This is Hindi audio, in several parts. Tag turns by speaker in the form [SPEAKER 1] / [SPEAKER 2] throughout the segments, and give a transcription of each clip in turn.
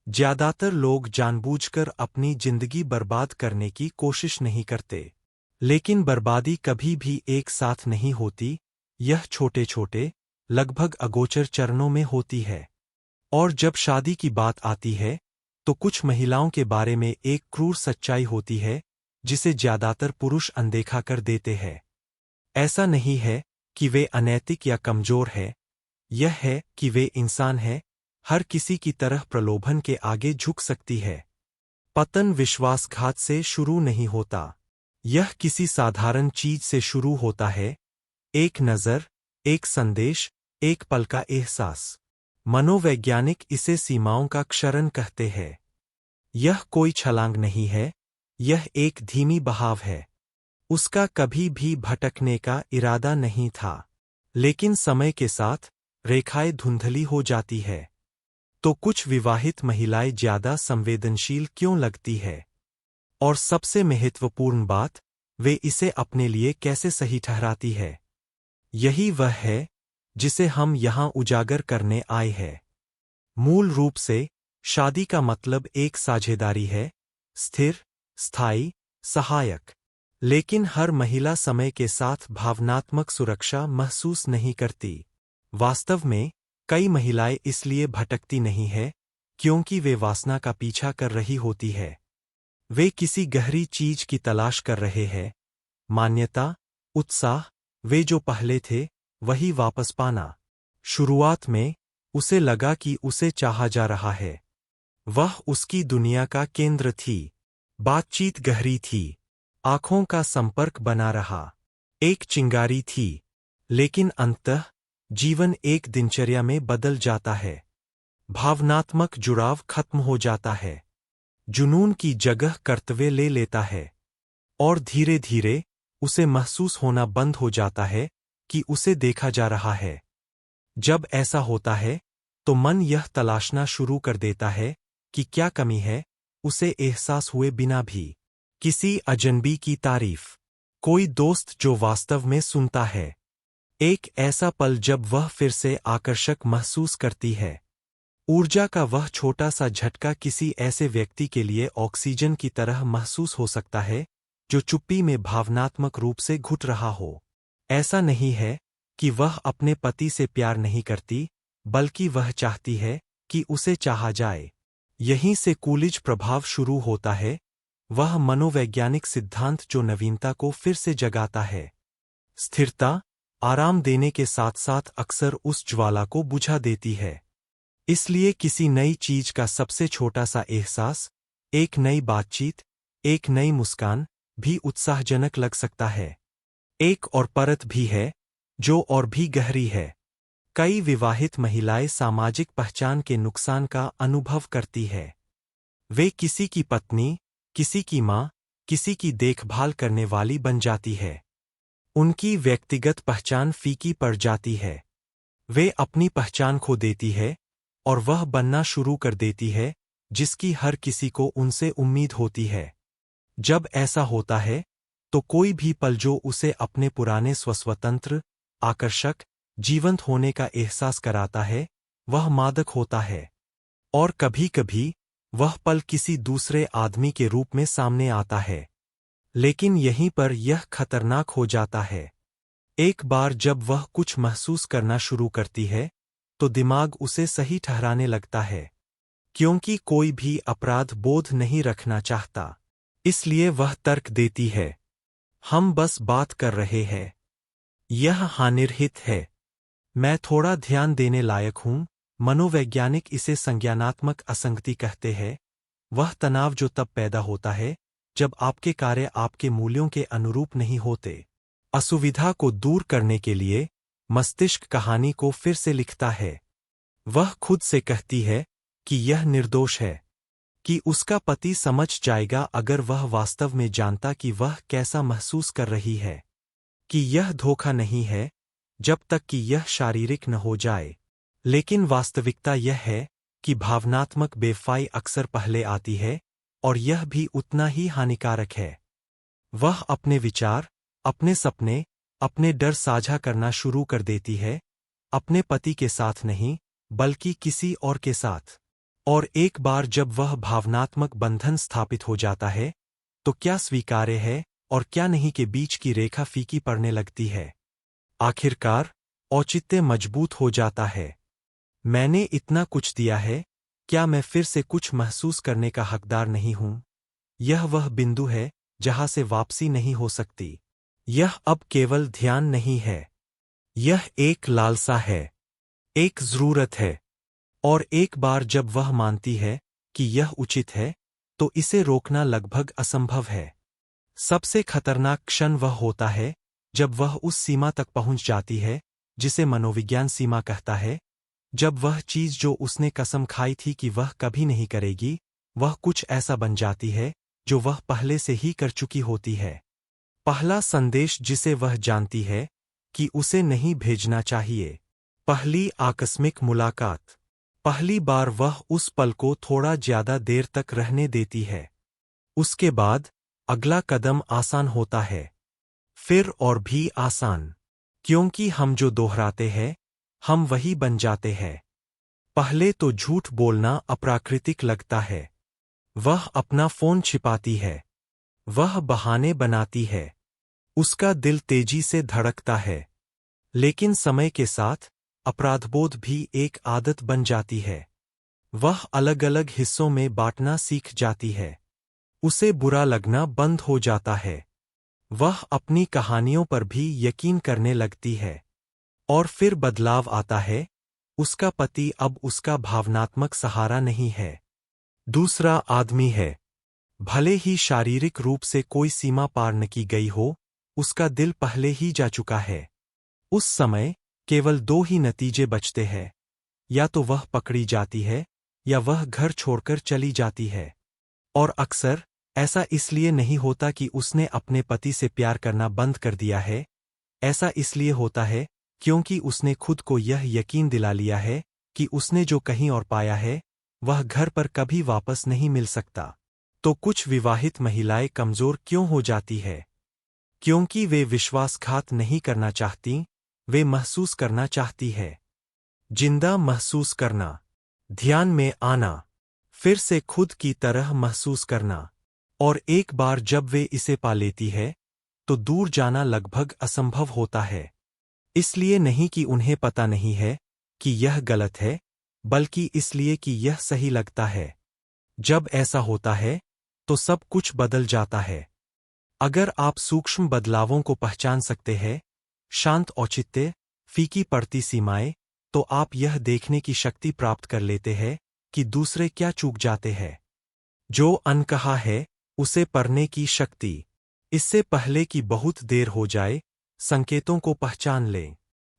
[SPEAKER 1] ज्यादातर लोग जानबूझकर अपनी जिंदगी बर्बाद करने की कोशिश नहीं करते। लेकिन बर्बादी कभी भी एक साथ नहीं होती, यह छोटे छोटे, लगभग अगोचर चरणों में होती है। और जब शादी की बात आती है, तो कुछ महिलाओं के बारे में एक क्रूर सच्चाई होती है, जिसे ज्यादातर पुरुष अनदेखा कर देते हैं। ऐसा नहीं है कि वे अनैतिक या कमजोर हैं, यह है कि वे इंसान हैं, हर किसी की तरह प्रलोभन के आगे झुक सकती है। पतन विश्वासघात से शुरू नहीं होता। यह किसी साधारण चीज से शुरू होता है, एक नज़र, एक संदेश, एक पल का एहसास। मनोवैज्ञानिक इसे सीमाओं का क्षरण कहते हैं। यह कोई छलांग नहीं है, यह एक धीमी बहाव है। उसका कभी भी भटकने का इरादा नहीं था। लेकिन समय के साथ रेखाएं धुंधली हो जाती है। तो कुछ विवाहित महिलाएं ज्यादा संवेदनशील क्यों लगती है? और सबसे महत्वपूर्ण बात, वे इसे अपने लिए कैसे सही ठहराती है? यही वह है जिसे हम यहां उजागर करने आए हैं। मूल रूप से, शादी का मतलब एक साझेदारी है, स्थिर, स्थायी, सहायक। लेकिन हर महिला समय के साथ भावनात्मक सुरक्षा महसूस नहीं करती। वास्तव में, कई महिलाएं इसलिए भटकती नहीं है, क्योंकि वे वासना का पीछा कर रही होती है। वे किसी गहरी चीज की तलाश कर रहे हैं, मान्यता, उत्साह, वे जो पहले थे, वही वापस पाना। शुरुआत में, उसे लगा कि उसे चाहा जा रहा है। वह उसकी दुनिया का केंद्र थी। बातचीत गहरी थी। आंखों का संपर्क बना रहा। एक चिंगारी थी। लेकिन अंततः, जीवन एक दिनचर्या में बदल जाता है। भावनात्मक जुड़ाव खत्म हो जाता है। जुनून की जगह कर्तव्य ले लेता है। और धीरे धीरे, उसे महसूस होना बंद हो जाता है कि उसे देखा जा रहा है। जब ऐसा होता है, तो मन यह तलाशना शुरू कर देता है कि क्या कमी है, उसे एहसास हुए बिना भी। किसी अजनबी की तारीफ, कोई दोस्त जो वास्तव में सुनता है, एक ऐसा पल जब वह फिर से आकर्षक महसूस करती है। ऊर्जा का वह छोटा सा झटका किसी ऐसे व्यक्ति के लिए ऑक्सीजन की तरह महसूस हो सकता है, जो चुप्पी में भावनात्मक रूप से घुट रहा हो। ऐसा नहीं है कि वह अपने पति से प्यार नहीं करती, बल्कि वह चाहती है कि उसे चाहा जाए। यहीं से कूलिज प्रभाव शुरू होता है, वह मनोवैज्ञानिक सिद्धांत जो नवीनता को फिर से जगाता है। स्थिरता, आराम देने के साथ साथ अक्सर उस ज्वाला को बुझा देती है। इसलिए किसी नई चीज का सबसे छोटा सा एहसास, एक नई बातचीत, एक नई मुस्कान, भी उत्साहजनक लग सकता है। एक और परत भी है, जो और भी गहरी है। कई विवाहित महिलाएं सामाजिक पहचान के नुकसान का अनुभव करती है। वे किसी की पत्नी, किसी की मां, किसी की देखभाल करने वाली बन जाती है। उनकी व्यक्तिगत पहचान फीकी पड़ जाती है। वे अपनी पहचान खो देती है, और वह बनना शुरू कर देती है, जिसकी हर किसी को उनसे उम्मीद होती है। जब ऐसा होता है, तो कोई भी पल जो उसे अपने पुराने स्वतंत्र, आकर्षक, जीवंत होने का एहसास कराता है, वह मादक होता है। और कभी-कभी, वह पल किसी दूसरे आदमी के रूप में सामने आता है। लेकिन यहीं पर यह खतरनाक हो जाता है। एक बार जब वह कुछ महसूस करना शुरू करती है, तो दिमाग उसे सही ठहराने लगता है। क्योंकि कोई भी अपराध बोध नहीं रखना चाहता। इसलिए वह तर्क देती है, हम बस बात कर रहे हैं। यह हानिरहित है। मैं थोड़ा ध्यान देने लायक हूं। मनोवैज्ञानिक इसे संज्ञानात्मक असंगति कहते हैं। वह तनाव जो तब पैदा होता है, जब आपके कार्य आपके मूल्यों के अनुरूप नहीं होते। असुविधा को दूर करने के लिए, मस्तिष्क कहानी को फिर से लिखता है। वह खुद से कहती है कि यह निर्दोष है, कि उसका पति समझ जाएगा अगर वह वास्तव में जानता कि वह कैसा महसूस कर रही है, कि यह धोखा नहीं है, जब तक कि यह शारीरिक न हो जाए। लेकिन वास्तविकता यह है कि भावनात्मक बेवफाई अक्सर पहले आती है, और यह भी उतना ही हानिकारक है। वह अपने विचार, अपने सपने, अपने डर साझा करना शुरू कर देती है, अपने पति के साथ नहीं, बल्कि किसी और के साथ। और एक बार जब वह भावनात्मक बंधन स्थापित हो जाता है तो क्या स्वीकार्य है और क्या नहीं के बीच की रेखा फीकी पड़ने लगती है। आखिरकार औचित्य मजबूत हो जाता है। मैंने इतना कुछ दिया है, क्या मैं फिर से कुछ महसूस करने का हकदार नहीं हूं? यह वह बिंदु है जहां से वापसी नहीं हो सकती। यह अब केवल ध्यान नहीं है, यह एक लालसा है, एक जरूरत है। और एक बार जब वह मानती है कि यह उचित है तो इसे रोकना लगभग असंभव है। सबसे खतरनाक क्षण वह होता है जब वह उस सीमा तक पहुंच जाती है जिसे मनोविज्ञान सीमा कहता है, जब वह चीज जो उसने कसम खाई थी कि वह कभी नहीं करेगी, वह कुछ ऐसा बन जाती है जो वह पहले से ही कर चुकी होती है। पहला संदेश जिसे वह जानती है कि उसे नहीं भेजना चाहिए। पहली आकस्मिक मुलाकात। पहली बार वह उस पल को थोड़ा ज्यादा देर तक रहने देती है। उसके बाद अगला कदम आसान होता है, फिर और भी आसान, क्योंकि हम जो दोहराते हैं हम वही बन जाते हैं। पहले तो झूठ बोलना अप्राकृतिक लगता है। वह अपना फोन छिपाती है, वह बहाने बनाती है, उसका दिल तेजी से धड़कता है। लेकिन समय के साथ अपराधबोध भी एक आदत बन जाती है। वह अलग अलग हिस्सों में बांटना सीख जाती है। उसे बुरा लगना बंद हो जाता है। वह अपनी कहानियों पर भी यकीन करने लगती है। और फिर बदलाव आता है। उसका पति अब उसका भावनात्मक सहारा नहीं है, दूसरा आदमी है। भले ही शारीरिक रूप से कोई सीमा पार न की गई हो, उसका दिल पहले ही जा चुका है। उस समय केवल दो ही नतीजे बचते हैं, या तो वह पकड़ी जाती है या वह घर छोड़कर चली जाती है। और अक्सर ऐसा इसलिए नहीं होता कि उसने अपने पति से प्यार करना बंद कर दिया है, ऐसा इसलिए होता है क्योंकि उसने खुद को यह यकीन दिला लिया है कि उसने जो कहीं और पाया है वह घर पर कभी वापस नहीं मिल सकता। तो कुछ विवाहित महिलाएं कमजोर क्यों हो जाती है? क्योंकि वे विश्वासघात नहीं करना चाहती, वे महसूस करना चाहती है। जिंदा महसूस करना, ध्यान में आना, फिर से खुद की तरह महसूस करना। और एक बार जब वे इसे पा लेती है तो दूर जाना लगभग असंभव होता है। इसलिए नहीं कि उन्हें पता नहीं है कि यह गलत है, बल्कि इसलिए कि यह सही लगता है। जब ऐसा होता है तो सब कुछ बदल जाता है। अगर आप सूक्ष्म बदलावों को पहचान सकते हैं, शांत औचित्य, फीकी पड़ती सीमाएं, तो आप यह देखने की शक्ति प्राप्त कर लेते हैं कि दूसरे क्या चूक जाते हैं। जो अनकहा है उसे पढ़ने की शक्ति। इससे पहले कि बहुत देर हो जाए, संकेतों को पहचान लें।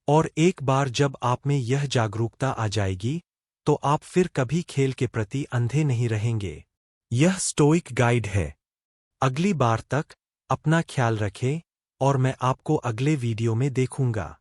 [SPEAKER 1] और एक बार जब आप में यह जागरूकता आ जाएगी तो आप फिर कभी खेल के प्रति अंधे नहीं रहेंगे। यह स्टोइक गाइड है। अगली बार तक अपना ख्याल रखें और मैं आपको अगले वीडियो में देखूंगा।